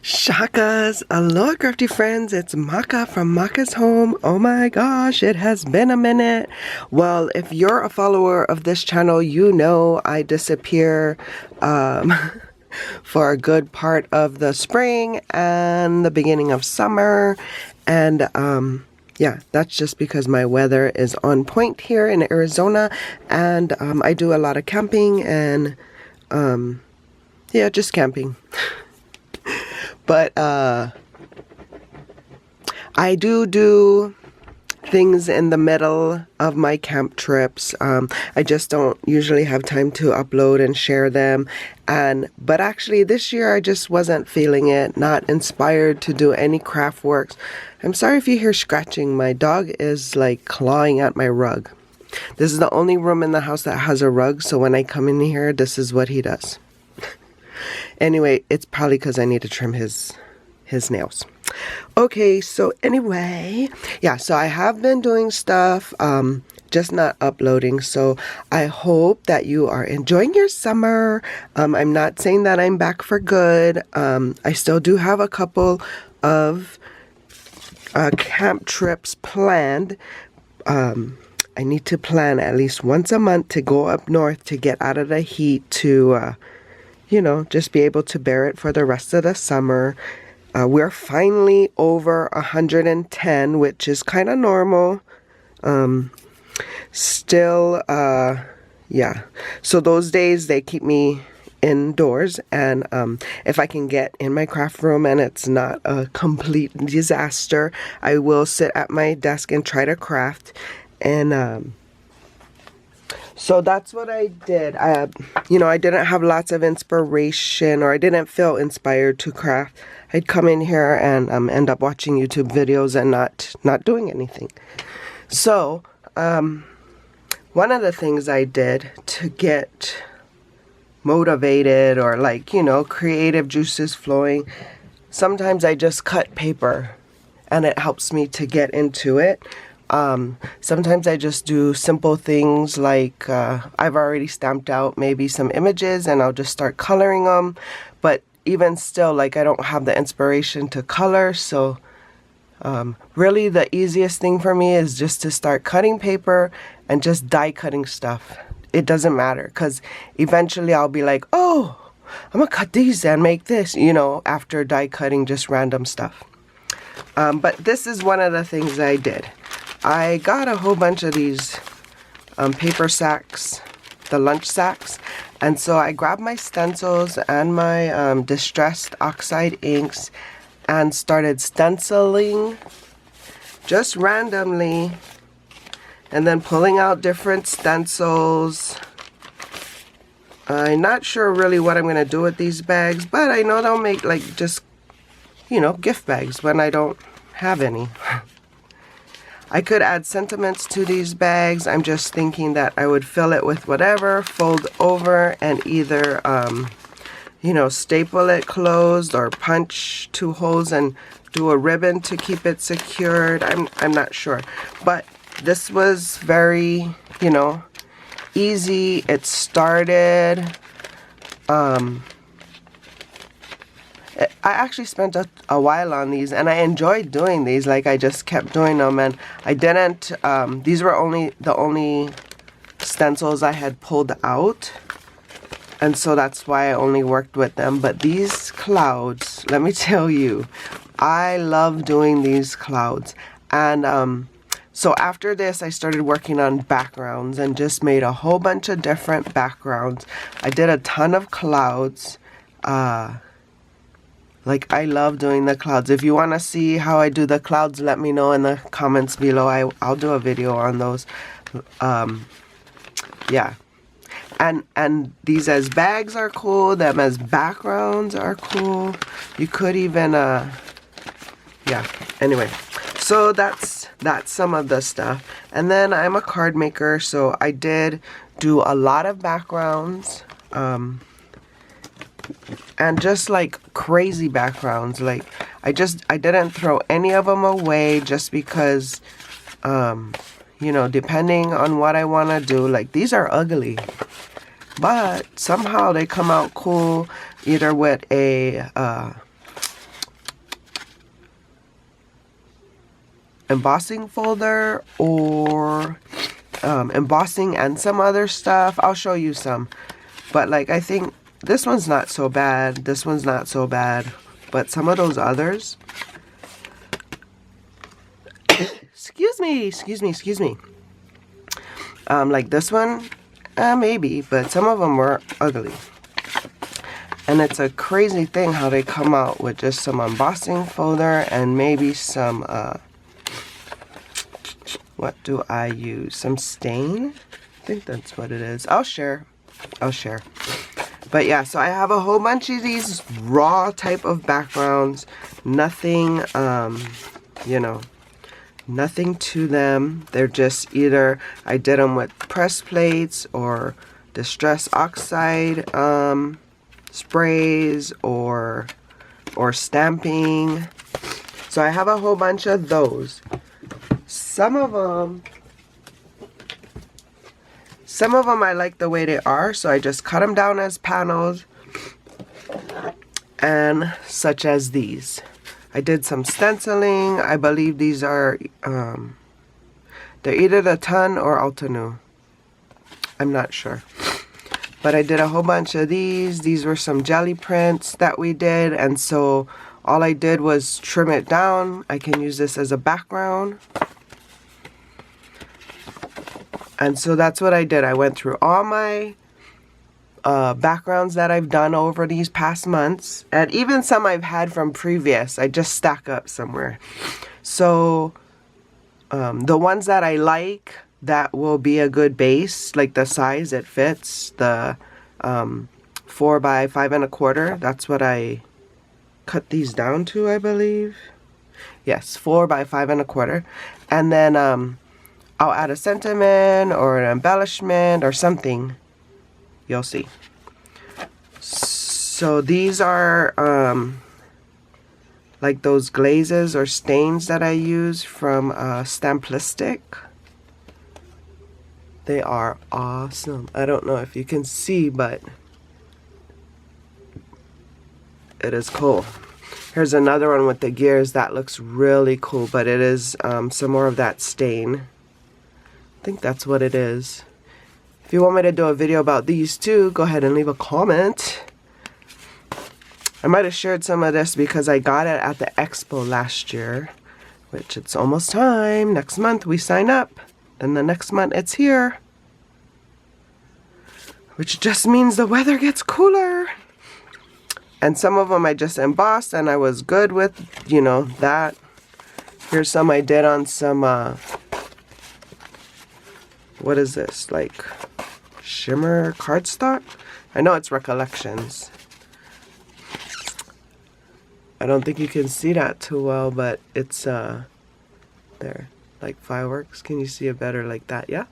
Shakas, aloha crafty friends, it's Maka from Makaz Home. Oh my gosh, it has been a minute. Well, if you're a follower of this channel, you know I disappear for a good part of the spring and the beginning of summer. And yeah, that's just because my weather is on point here in Arizona, and I do a lot of camping and yeah, just camping. But I do things in the middle of my camp trips. I just don't usually have time to upload and share them. But actually this year I just wasn't feeling it, not inspired to do any craft works. I'm sorry if you hear scratching. My dog is like clawing at my rug. This is the only room in the house that has a rug, so when I come in here, this is what he does. Anyway, it's probably because I need to trim his nails. Okay, so anyway, yeah, so I have been doing stuff, just not uploading. So I hope that you are enjoying your summer. I'm not saying that I'm back for good. I still do have a couple of camp trips planned. I need to plan at least once a month to go up north to get out of the heat, to you know, just be able to bear it for the rest of the summer. We're finally over 110, which is kind of normal. Still, yeah. So those days, they keep me indoors. And if I can get in my craft room and it's not a complete disaster, I will sit at my desk and try to craft. And so that's what I did. You know, I didn't have lots of inspiration, or I didn't feel inspired to craft. I'd come in here and end up watching YouTube videos and not doing anything. So one of the things I did to get motivated, or like, you know, creative juices flowing, sometimes I just cut paper and it helps me to get into it. Sometimes I just do simple things like I've already stamped out maybe some images and I'll just start coloring them. But even still, like, I don't have the inspiration to color. So really the easiest thing for me is just to start cutting paper and just die cutting stuff. It doesn't matter, because eventually I'll be like, oh, I'm gonna cut these and make this, you know, after die cutting just random stuff. But this is one of the things I did. I got a whole bunch of these paper sacks, the lunch sacks, and so I grabbed my stencils and my distressed oxide inks and started stenciling just randomly, and then pulling out different stencils. I'm not sure really what I'm going to do with these bags, but I know they'll make, like, just, you know, gift bags when I don't have any. I could add sentiments to these bags. I'm just thinking that I would fill it with whatever, fold over, and either, you know, staple it closed or punch 2 holes and do a ribbon to keep it secured. I'm not sure. But this was very, you know, easy. It started. I actually spent a while on these, and I enjoyed doing these. Like, I just kept doing them, and I didn't, these were the only stencils I had pulled out, and so that's why I only worked with them. But these clouds, let me tell you, I love doing these clouds. And so after this, I started working on backgrounds and just made a whole bunch of different backgrounds. I did a ton of clouds. Like, I love doing the clouds. If you want to see how I do the clouds, let me know in the comments below. I'll do a video on those. Yeah. And these as bags are cool. Them as backgrounds are cool. You could even, yeah. Anyway, so that's some of the stuff. And then I'm a card maker, so I did do a lot of backgrounds. And just like crazy backgrounds. Like, I didn't throw any of them away just because, you know, depending on what I want to do. Like, these are ugly, but somehow they come out cool, either with a embossing folder or embossing and some other stuff. I'll show you some. But like, I think this one's not so bad. This one's not so bad. But some of those others. Excuse me. Like this one, maybe. But some of them were ugly. And it's a crazy thing how they come out with just some embossing folder and maybe some, what do I use? Some stain? I think that's what it is. I'll share. But yeah, so I have a whole bunch of these raw type of backgrounds. Nothing, you know, nothing to them. They're just either I did them with press plates or Distress Oxide sprays or stamping. So I have a whole bunch of those. Some of them I like the way they are, so I just cut them down as panels, and such as these. I did some stenciling. I believe these are they're either the Ton or Altanu. I'm not sure. But I did a whole bunch of these. These were some jelly prints that we did. And so all I did was trim it down. I can use this as a background. And so that's what I did. I went through all my backgrounds that I've done over these past months. And even some I've had from previous. I just stack up somewhere. So the ones that I like, that will be a good base, like the size it fits, the 4 by 5 1/4. That's what I cut these down to, I believe. Yes, 4 by 5 1/4. And then I'll add a sentiment or an embellishment or something. You'll see. So these are like those glazes or stains that I use from Stamplistic. They are awesome. I don't know if you can see, but it is cool. Here's another one with the gears that looks really cool, but it is some more of that stain. I think that's what it is. If you want me to do a video about these too, go ahead and leave a comment. I might have shared some of this because I got it at the expo last year, which it's almost time. Next month we sign up. Then the next month it's here. Which just means the weather gets cooler. And some of them I just embossed and I was good with, you know, that. Here's some I did on some, what is this? Like shimmer cardstock? I know it's Recollections. I don't think you can see that too well, but it's, there. Like fireworks. Can you see it better like that? Yeah?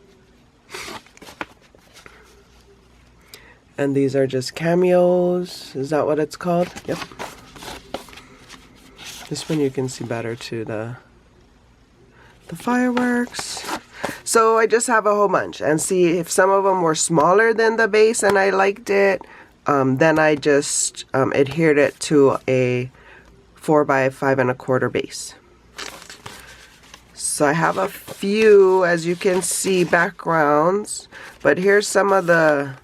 And these are just cameos. Is that what it's called? Yep. This one you can see better too, the fireworks. So I just have a whole bunch. And see, if some of them were smaller than the base and I liked it, then I just adhered it to a 4 by 5 1/4 base. So I have a few, as you can see, backgrounds. But here's some of the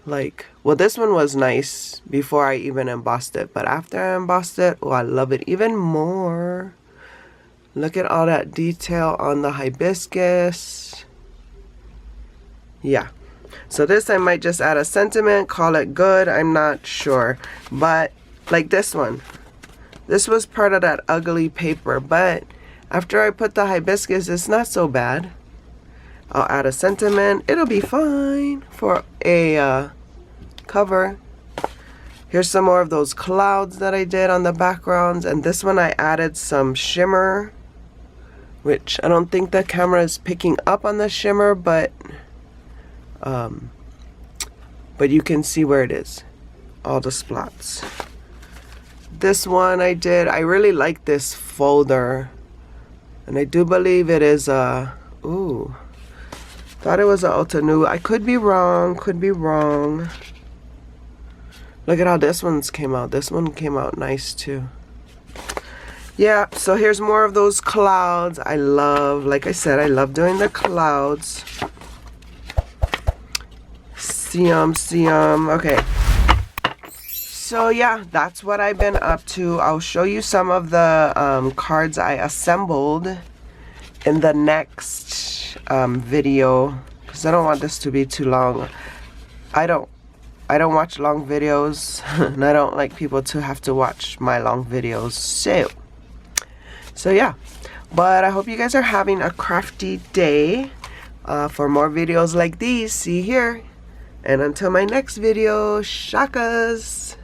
like, well, this one was nice before I even embossed it. But after I embossed it, oh, I love it even more. Look at all that detail on the hibiscus. Yeah. So this I might just add a sentiment, call it good. I'm not sure. But like this one. This was part of that ugly paper, but after I put the hibiscus, it's not so bad. I'll add a sentiment. It'll be fine for a cover. Here's some more of those clouds that I did on the backgrounds, and this one I added some shimmer, which I don't think the camera is picking up on the shimmer, but you can see where it is, all the spots. This one I did, I really like this folder, and I do believe it is a, ooh, thought it was an Altanu. I could be wrong, Look at how this one's came out. This one came out nice too. Yeah, so here's more of those clouds. I love, like I said, I love doing the clouds. See 'em, see 'em. Okay. So yeah, that's what I've been up to. I'll show you some of the cards I assembled in the next video, because I don't want this to be too long. I don't watch long videos, and I don't like people to have to watch my long videos. So yeah, but I hope you guys are having a crafty day. For more videos like these, see here. And until my next video, shakas!